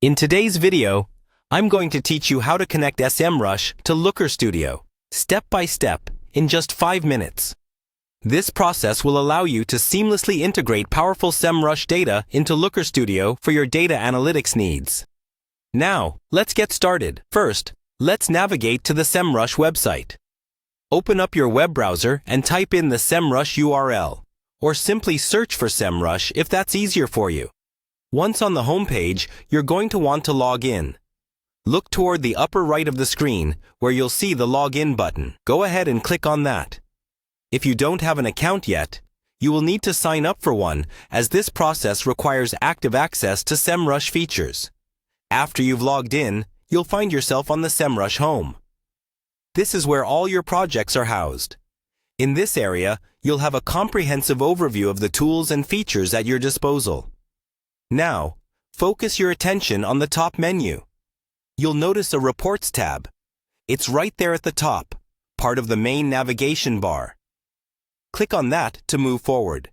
In today's video, I'm going to teach you how to connect Semrush to Looker Studio, step by step, in just 5 minutes. This process will allow you to seamlessly integrate powerful Semrush data into Looker Studio for your data analytics needs. Now, let's get started. First, let's navigate to the Semrush website. Open up your web browser and type in the Semrush URL, or simply search for Semrush if that's easier for you. Once on the home page, you're going to want to log in. Look toward the upper right of the screen where you'll see the Login button. Go ahead and click on that. If you don't have an account yet, you will need to sign up for one, as this process requires active access to Semrush features. After you've logged in, you'll find yourself on the Semrush home. This is where all your projects are housed. In this area, you'll have a comprehensive overview of the tools and features at your disposal. Now, focus your attention on the top menu. You'll notice a Reports tab. It's right there at the top, part of the main navigation bar. Click on that to move forward.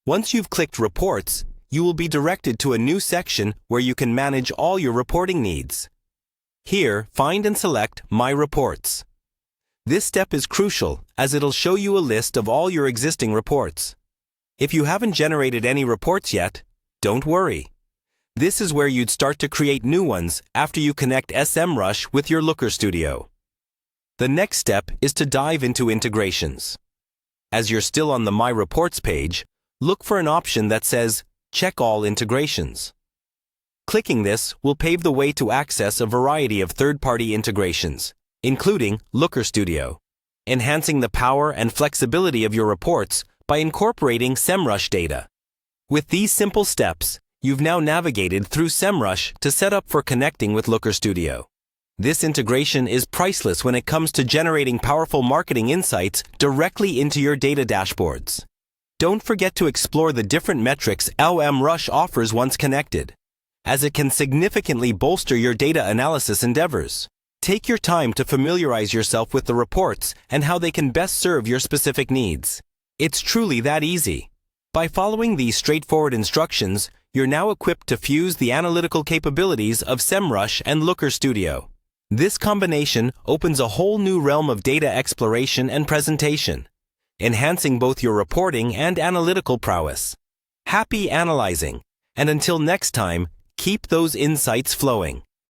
Once you've clicked Reports, you will be directed to a new section where you can manage all your reporting needs. Here, find and select My Reports. This step is crucial as it'll show you a list of all your existing reports. If you haven't generated any reports yet, don't worry. This is where you'd start to create new ones after you connect Semrush with your Looker Studio. The next step is to dive into integrations. As you're still on the My Reports page, look for an option that says Check All Integrations. Clicking this will pave the way to access a variety of third-party integrations, including Looker Studio, enhancing the power and flexibility of your reports by incorporating Semrush data. With these simple steps, you've now navigated through Semrush to set up for connecting with Looker Studio. This integration is priceless when it comes to generating powerful marketing insights directly into your data dashboards. Don't forget to explore the different metrics Semrush offers once connected, as it can significantly bolster your data analysis endeavors. Take your time to familiarize yourself with the reports and how they can best serve your specific needs. It's truly that easy. By following these straightforward instructions, you're now equipped to fuse the analytical capabilities of Semrush and Looker Studio. This combination opens a whole new realm of data exploration and presentation, enhancing both your reporting and analytical prowess. Happy analyzing, and until next time, keep those insights flowing.